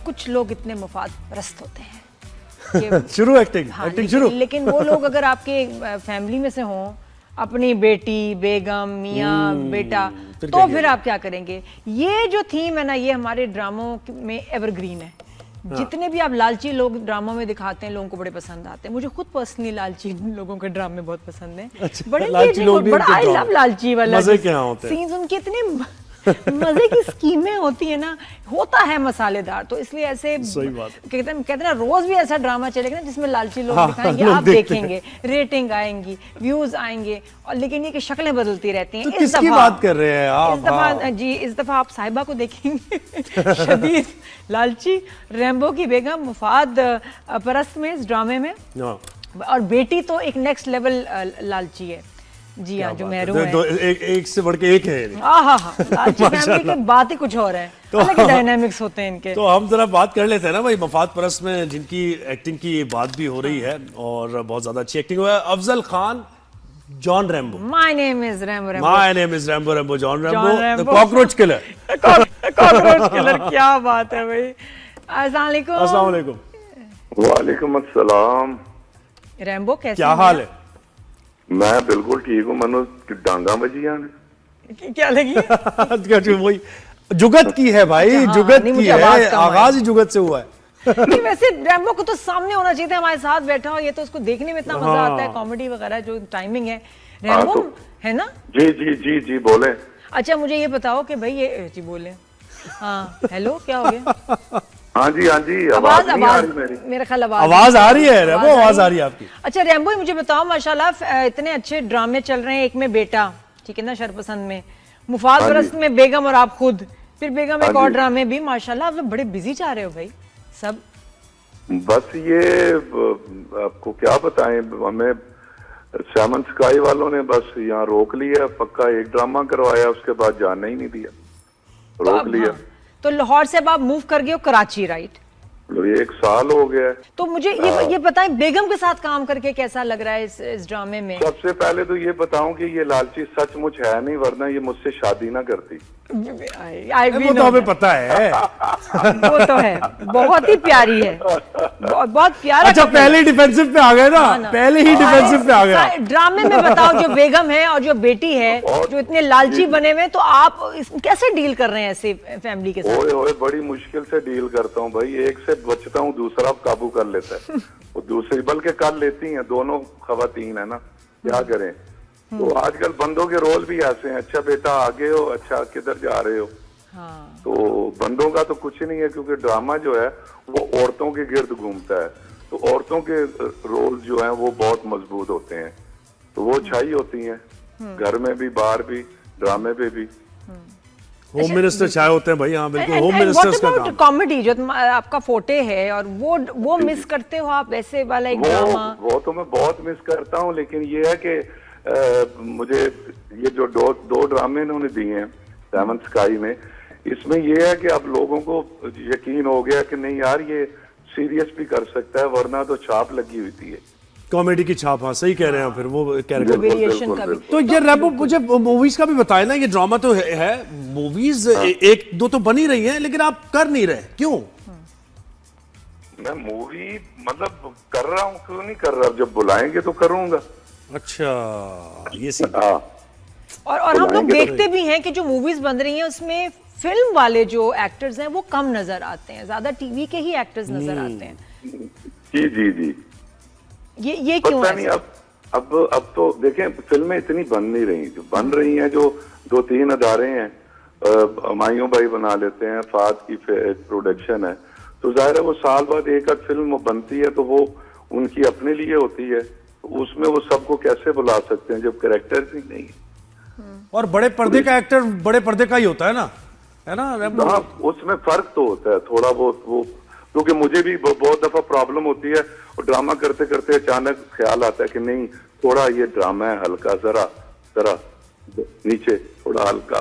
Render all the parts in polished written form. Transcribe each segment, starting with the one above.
कुछ लोग इतने मुफाद परस्त होते हैं शुरू एक्टिंग हाँ, एक्टिंग शुरू। लेकिन वो लोग अगर आपके फैमिली में से हों, अपनी बेटी, बेगम, मियाँ, बेटा, तो फिर आप क्या करेंगे? ये जो थीम है ना, ये हमारे ड्रामों में एवरग्रीन है। जितने भी आप लालची लोग ड्रामों में दिखाते हैं, लोगों को बड़े पसंद आते हैं। मुझे खुद पर्सनली लालची लोगों के ड्रामे बहुत पसंद हैं। अच्छा, बड़े लालची लोग भी बड़ा उनके आई लव ड्रामे। लालची वाला मजे क्या होते हैं? सीन्स उनके इतने मजे की स्कीमें होती है ना, होता है मसालेदार। तो इसलिए ऐसे सही बात। कहते हैं ना, रोज भी ऐसा ड्रामा चलेगा ना जिसमें लालची लोग हाँ, दिखाएंगे, लोग आप देखते देखेंगे, रेटिंग आएंगी, व्यूज आएंगे। और लेकिन ये कि शक्लें बदलती रहती हैं। तो किसकी बात कर रहे हैं आप? इस दफा जी, इस दफा आप साहिबा को देखेंगे शदीद लालची, रैम्बो की बेगम मुफाद परस्त में इस ड्रामे में। और बेटी तो एक नेक्स्ट लेवल लालची है जी हाँ, जो मेहरू है। एक से बढ़ के एक है। लालची फैमिली की बात ही कुछ और है, अलग डायनामिक्स होते हैं इनके। तो हम जरा बात कर लेते हैं ना भाई, मुफाद परस्त में जिनकी एक्टिंग की बात भी हो रही है और बहुत ज्यादा अच्छी एक्टिंग हुआ है। Afzal Khan, John Rambo. My name is Rambo, my name is Rambo, Rambo John Rambo, the cockroach killer. Cockroach killer, क्या बात है भाई। अस्सलाम वालेकुम। अस्सलाम वालेकुम। वालेकुम अस्सलाम। रैम्बो कैसे क्या हाल है? मैं बिल्कुल ठीक हूँ। मनो डांगा बजिया ने क्या लगी? वही जुगत की है भाई, हाँ, जुगत नहीं, की मुझे है, आवाज कम आगाज ही जुगत से हुआ है। नहीं, वैसे रैम्बो को तो सामने होना चाहिए था, हमारे साथ बैठा हो। ये तो उसको देखने में इतना मजा आता है, कॉमेडी वगैरह जो टाइमिंग है। रैम्बो है ना? जी जी जी जी बोले। अच्छा, मुझे ये बताओ कि भाई ये जी बोले। हाँ, हेलो, क्या हो गया? हाँ जी हाँ जी, आवाज नहीं आ रही मेरी? मेरा ख्याल आवाज आ रही है रैम्बो, आवाज आ रही है आपकी। अच्छा रैम्बो, मुझे बताओ, माशाल्लाह इतने अच्छे ड्रामे चल रहे हैं। एक में बेटा, ठीक है ना, शरपसंद में, मुफाद परस्त में बेगम और आप खुद, फिर बेगम एक और ड्रामे भी। माशाल्लाह आप लोग बड़े बिजी जा रहे हो भाई सब। बस ये आपको क्या बताएं, हमें सैमन स्काई वालों ने बस यहाँ रोक लिया। पक्का एक ड्रामा करवाया, उसके बाद जाना ही नहीं दिया, रोक लिया। हाँ, तो लाहौर से अब आप मूव कर गए हो कराची, राइट? 1 साल हो गया है। तो मुझे ये बताएं, बेगम के साथ काम करके कैसा लग रहा है इस ड्रामे में? सबसे पहले तो ये बताऊं कि ये लालची सचमुच है नहीं, वरना ये मुझसे शादी ना करती। वो तो हमें पता है। वो तो है, बहुत ही प्यारी है, बहुत प्यारा। अच्छा, पहले ही डिफेंसिव पे आ गए ना, पहले ही डिफेंसिव पे आ गया। ड्रामे में बताओ, जो बेगम है और जो बेटी है, जो इतने लालची बने हुए, तो आप कैसे डील कर रहे हैं ऐसे फैमिली के साथ? ओए बड़ी मुश्किल से डील करता हूँ भाई। एक से बचता हूँ, दूसरा काबू कर लेता है। वो दूसरी बल्कि कर लेती हैं, दोनों खवातीन है ना, क्या करें। तो आजकल बंदों के रोल भी ऐसे हैं। अच्छा बेटा आगे हो, अच्छा किधर जा रहे हो। हाँ। तो बंदों का तो कुछ नहीं है, क्योंकि ड्रामा जो है वो औरतों के गिर्द घूमता है। तो औरतों के रोल जो हैं वो बहुत मजबूत होते हैं, तो वो छाई होती हैं घर में भी, बाहर भी, ड्रामे पे भी। होम मिनिस्टर चाहे होते हैं भाई। हाँ बिल्कुल, होम मिनिस्टर्स का काम। कॉमेडी जो आपका फोटे है, और वो मिस करते हो आप वैसे वाला एक ड्रामा? वो तो मैं बहुत मिस करता हूँ, लेकिन ये है कि मुझे ये जो दो ड्रामे इन्होंने दिए हैं सैमन स्काई में, इसमें ये है कि अब लोगों को यकीन हो गया कि नहीं यार, ये सीरियस भी कर सकता है, वरना तो छाप लगी हुई थी। कॉमेडी की छाप, हाँ सही कह रहे हैं फिर वो कैरेक्टर। वेरिएशन का भी। तो ये रैम्बो, मुझे मूवीज का भी बताए ना। ये ड्रामा तो है, मूवीज एक दो तो बनी रही हैं, लेकिन आप कर नहीं रहे, क्यों? मैं मूवी मतलब कर रहा हूँ, क्यों नहीं कर रहा, जब बुलाएंगे तो करूंगा। अच्छा, ये सी। और हम लोग देखते भी हैं कि जो मूवीज बन रही हैं उसमें फिल्म वाले जो एक्टर्स हैं वो कम नजर आते हैं, ज्यादा टीवी के ही एक्टर्स नजर आते हैं। जी जी जी, ये क्यों पता है? नहीं। अब तो देखें, फिल्में इतनी बन नहीं रही, जो बन रही हैं, जो 2-3 अदारे हैं, मायूं भाई बना लेते हैं, फाद की प्रोडक्शन है, तो जाहिर है वो साल बाद एक आध फिल्म बनती है, तो वो उनकी अपने लिए होती है। उसमें वो सबको कैसे बुला सकते हैं जब कैरेक्टर ही नहीं है। और बड़े पर्दे का एक्टर बड़े पर्दे का ही होता है ना, है ना? हाँ, उसमें फर्क तो होता है थोड़ा बहुत। वो क्योंकि मुझे भी बहुत दफा प्रॉब्लम होती है, और ड्रामा करते करते अचानक ख्याल आता है कि नहीं, थोड़ा ये ड्रामा है हल्का, जरा नीचे थोड़ा हल्का,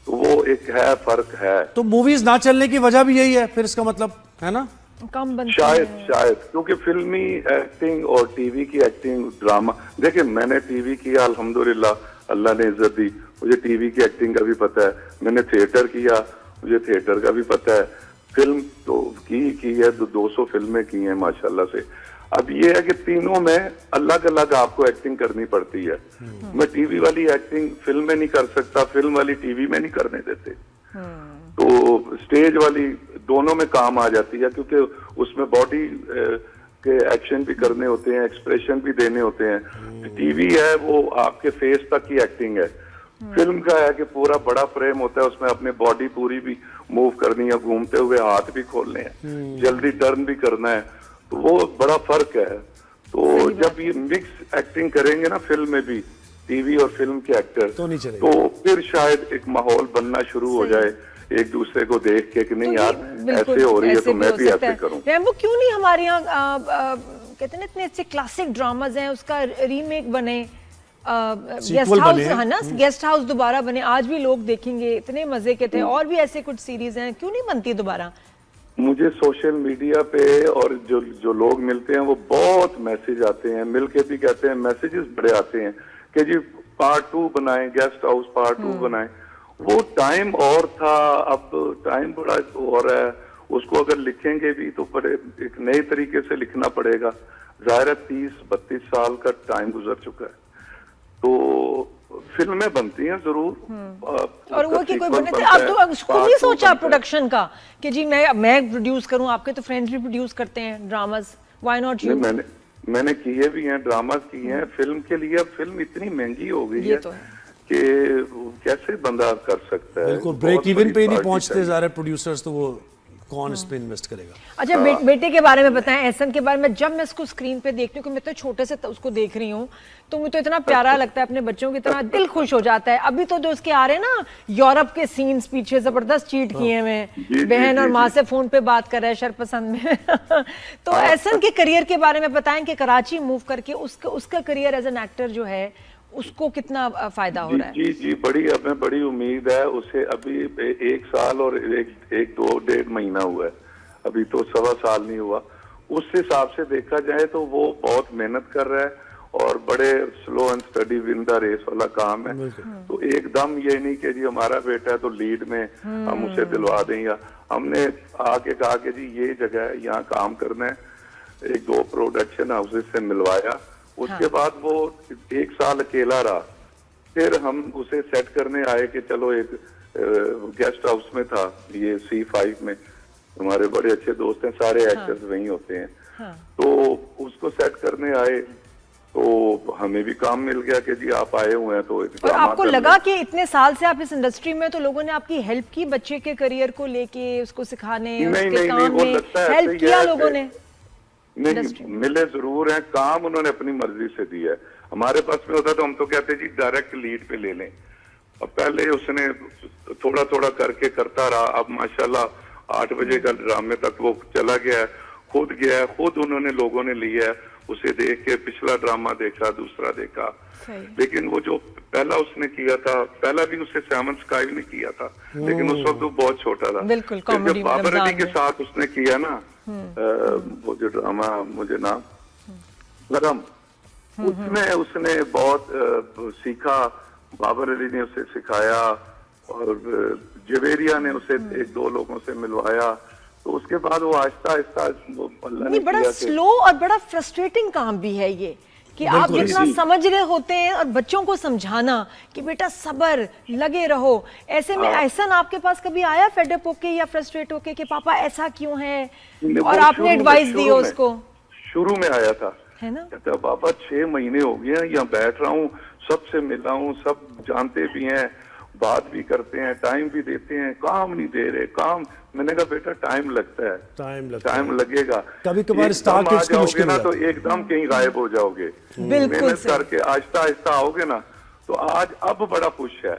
तो वो एक है, फर्क है। तो मूवीज ना चलने की वजह भी यही है फिर, इसका मतलब है ना? कम बनती शायद क्योंकि फिल्मी एक्टिंग और टीवी की एक्टिंग, ड्रामा, देखिए मैंने टीवी किया, अल्हम्दुलिल्लाह, अल्लाह ने इज्जत दी, मुझे टीवी की एक्टिंग का भी पता है। मैंने थिएटर किया, मुझे थिएटर का भी पता है। फिल्म तो की की है, 200 फिल्में की हैं माशाल्लाह से। अब ये है कि तीनों में अलग अलग आपको एक्टिंग करनी पड़ती है। मैं टीवी वाली एक्टिंग फिल्म में नहीं कर सकता, फिल्म वाली टीवी में नहीं करने देते, तो स्टेज वाली दोनों में काम आ जाती है, क्योंकि उसमें बॉडी के एक्शन भी करने होते हैं, एक्सप्रेशन भी देने होते हैं। टीवी है वो आपके फेस तक की एक्टिंग है, फिल्म का है कि पूरा बड़ा फ्रेम होता है, उसमें अपने बॉडी पूरी भी मूव करनी है, घूमते हुए हाथ भी खोलने हैं, जल्दी टर्न भी करना है, तो वो बड़ा फर्क है। तो जब ये मिक्स एक्टिंग करेंगे ना फिल्म में भी, टीवी और फिल्म के एक्टर, तो नहीं चलेगा। तो फिर शायद एक माहौल बनना शुरू हो जाए एक दूसरे को देख के कि नहीं यार ऐसे हो रही है तो मैं भी ऐसे करूं। रैम्बो क्यों नहीं हमारे यहाँ कहते हैं ना इतने अच्छे क्लासिक ड्रामाज हैं, उसका रीमेक बने, गेस्ट हाउस है ना, गेस्ट हाउस दोबारा बने, आज भी लोग देखेंगे, इतने मजे के थे। और भी ऐसे कुछ सीरीज हैं, क्यों नहीं बनती दोबारा? मुझे सोशल मीडिया पे और जो लोग मिलते हैं वो बहुत मैसेज आते हैं, मिलके भी कहते हैं, मैसेजेस बड़े आते हैं कि जी पार्ट 2 बनाएं, गेस्ट हाउस पार्ट 2 बनाएं। वो टाइम और था, अब टाइम बड़ा और है, उसको अगर लिखेंगे भी तो बड़े एक नए तरीके से लिखना पड़ेगा। जाहिर है 30-32 साल का टाइम गुजर चुका है, तो फिल्में बनती हैं जरूर। और वो कि कोई बने थे, आप तो उसको नहीं सोचा प्रोडक्शन का कि जी मैं प्रोड्यूस करूं? आपके तो फ्रेंड्स भी प्रोड्यूस करते हैं ड्रामास, व्हाई नॉट यू? मैंने किए भी हैं, ड्रामास किए हैं। फिल्म के लिए अब फिल्म इतनी महंगी हो गई है कि कैसे बंदा कर सकता है। बिल्कुल, ब्रेक इवन पे ही नहीं पहुंचते जा रहे प्रोड्यूसर्स, तो वो कौन इस पे इन्वेस्ट करेगा? अच्छा, बेटे के बारे में बताएं, एहसन के बारे में। जब मैं इसको स्क्रीन पे देखती हूँ, कि मैं तो छोटे से उसको देख रही हूँ, तो मुझे तो इतना प्यारा लगता है, अपने बच्चों की तरह दिल खुश हो जाता है। अभी तो जो उसके आ रहे हैं ना यूरोप के सीन्स, पीछे जबरदस्त चीट किए हुए, बहन और माँ से फोन पे बात कर रहा है शरपसंद में तो एहसन के करियर के बारे में बताएं कि कराची मूव करके उसका करियर एज एन एक्टर जो है उसको कितना फायदा हो रहा है? जी, हमें बड़ी उम्मीद है उसे। अभी 1 साल और 1-2-1.5 महीना हुआ है, अभी तो 1.25 साल नहीं हुआ। उस हिसाब से देखा जाए तो वो बहुत मेहनत कर रहा है और बड़े slow and steady win the race वाला काम है। तो एकदम ये नहीं कि जी हमारा बेटा है तो लीड में हम उसे दिलवा दें, या हमने आके कहा कि जी ये जगह है, यहाँ काम करना है। 1-2 प्रोडक्शन हाउसेस से मिलवाया, उसके बाद वो 1 साल अकेला रहा। फिर हम उसे सेट करने आए कि चलो एक गेस्ट हाउस में था, ये C5 में, हमारे बड़े अच्छे दोस्त हैं, सारे एक्टर्स वहीं होते हैं। तो उसको सेट करने आए तो हमें भी काम मिल गया कि जी आप आए हुए हैं तो और आपको लगा कि इतने साल से आप इस इंडस्ट्री में, तो लोगों ने आपकी हेल्प की बच्चे के करियर को लेके, उसको सिखाने, उसके काम में हेल्प किया लोगों ने? नहीं, मिले जरूर हैं, काम उन्होंने अपनी मर्जी से दिया है। हमारे पास में होता तो हम तो कहते जी डायरेक्ट लीड पे ले लें। अब पहले उसने थोड़ा थोड़ा करके करता रहा, अब माशाल्लाह 8 बजे का ड्रामे तक वो चला गया है, खुद गया है, खुद उन्होंने लोगों ने लिया है, उसे देख के पिछला ड्रामा देखा, दूसरा देखा। लेकिन वो जो पहला उसने किया था, पहला भी उसे सेवन स्काई ने किया था, लेकिन उस वक्त वो बहुत छोटा था। बिल्कुल, जब बाबर अली के साथ उसने किया ना वो जो ड्रामा, मुझे नाम लगम, उसमें उसने बहुत सीखा, बाबर अली ने उसे सिखाया और जवेरिया ने उसे 1-2 लोगों से मिलवाया। तो उसके बाद वो आहिस्ता आहिस्ता नहीं, बड़ा स्लो और बड़ा फ्रस्ट्रेटिंग काम भी है ये कि आप जितना समझ रहे होते हैं और बच्चों को समझाना कि बेटा सब्र, लगे रहो। ऐसे में एहसन आपके पास कभी आया फेडअप होके या फ्रस्ट्रेट होके कि पापा ऐसा क्यों है, और आपने एडवाइस दी उसको? शुरू में आया था, है ना, कहता पापा 6 महीने हो गए हैं यहाँ बैठ रहा हूँ, सबसे मिला हूँ, सब जानते भी हैं, बात भी करते हैं, टाइम भी देते हैं, काम नहीं दे रहे काम। मैंने कहा बेटा टाइम लगता है, टाइम लगेगा, कभी कभार स्टार्ट आ जाओगे ना तो एकदम कहीं गायब हो जाओगे। मेहनत करके आहिस्ता आहिस्ता आओगे ना तो आज अब बड़ा खुश है।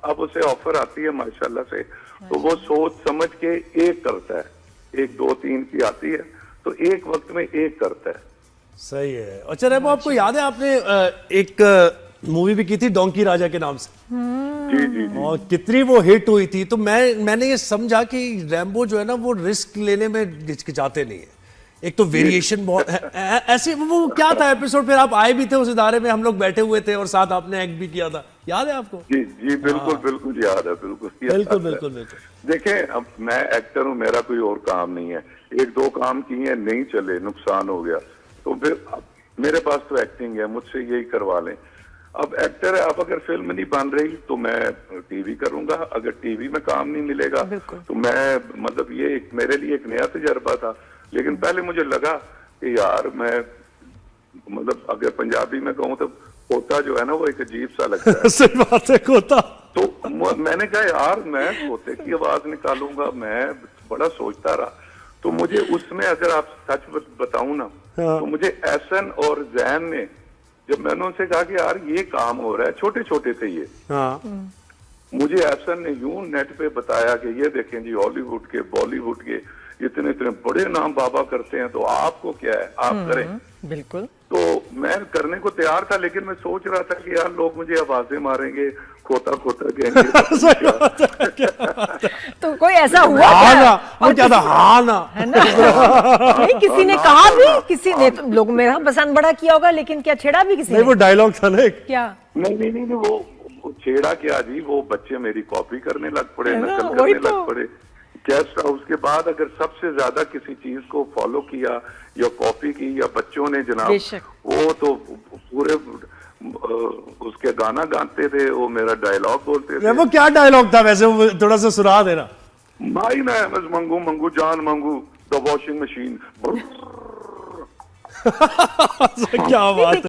अब उसे ऑफर आती है माशाल्लाह से, तो वो सोच समझ के एक करता है, 1-2-3 की आती है तो एक वक्त में एक करता है। सही है। अच्छा रैम्बो, आपको याद है आपने एक मूवी भी की थी डोंकी राजा के नाम से? जी। और कितनी वो हिट हुई थी। तो मैंने ये समझा कि रैम्बो जो है ना वो रिस्क लेने में हिचकिचाते नहीं है। एक तो वेरिएशन बहुत ऐसे, वो क्या था एपिसोड, फिर आप आए भी थे उस इदारे में, हम लोग बैठे हुए थे और साथ आपने एक्ट भी किया था। याद है आपको? जी जी, बिल्कुल बिल्कुल याद है, बिल्कुल याद बिल्कुल है। बिल्कुल बिल्कुल। देखें, अब मैं एक्टर हूँ, मेरा कोई और काम नहीं है। एक दो काम किए, नहीं चले, नुकसान हो गया, तो फिर अब मेरे पास तो एक्टिंग है, मुझसे यही करवा लें। अब एक्टर है, अब अगर फिल्म नहीं बन रही तो मैं टीवी करूंगा, अगर टीवी में काम नहीं मिलेगा तो मैं, मतलब ये मेरे लिए एक नया तजर्बा था। लेकिन पहले मुझे लगा कि यार मैं, मतलब अगर पंजाबी में कहूँ तो कोता जो है ना वो एक अजीब सा लगता है। सही बात है, कोता। तो मैंने कहा यार मैं कोते की आवाज निकालूंगा, मैं बड़ा सोचता रहा। तो मुझे उसमें, अगर आप सच बताऊं ना, तो मुझे एहसन और जैन ने, जब मैंने उनसे कहा कि यार ये काम हो रहा है, छोटे छोटे थे ये, हाँ मुझे एहसन ने यूं नेट पे बताया कि ये देखें जी, हॉलीवुड के, बॉलीवुड के इतने इतने बड़े नाम बाबा करते हैं, तो आपको क्या है, आप करें। बिल्कुल। तो मैं करने को तैयार था, लेकिन मैं सोच रहा था कि यार लोग मुझे आवाजें मारेंगे, खोता खोता कहेंगे। तो कोई ऐसा हुआ हाँ क्या? ना, वो क्या था, हाँ ना, है ना? नहीं, किसी ने कहा भी, किसी ने तो लोग मेरा पसंद बड़ा किया होगा, लेकिन क्या छेड़ा भी किसी नहीं ने? वो डायलॉग था ना एक। क्या? नहीं नहीं नहीं, वो छेड़ा क्या जी, वो बच्चे मेरी कॉपी करने लग पड़े, है ना, नकल वही करने तो। लग पड़े। गेस्ट हाउस के बाद अगर सबसे ज्यादा किसी चीज को फॉलो किया या कॉपी की या बच्चों ने जनाब, बेशक। वो तो पूरे उसके गाना गाते थे, वो मेरा डायलॉग बोलते थे। वो क्या डायलॉग था वैसे, वो थोड़ा सा सुना देना। My name is Mangu, Mangu जान मंगू, द वॉशिंग मशीन। क्या बात है।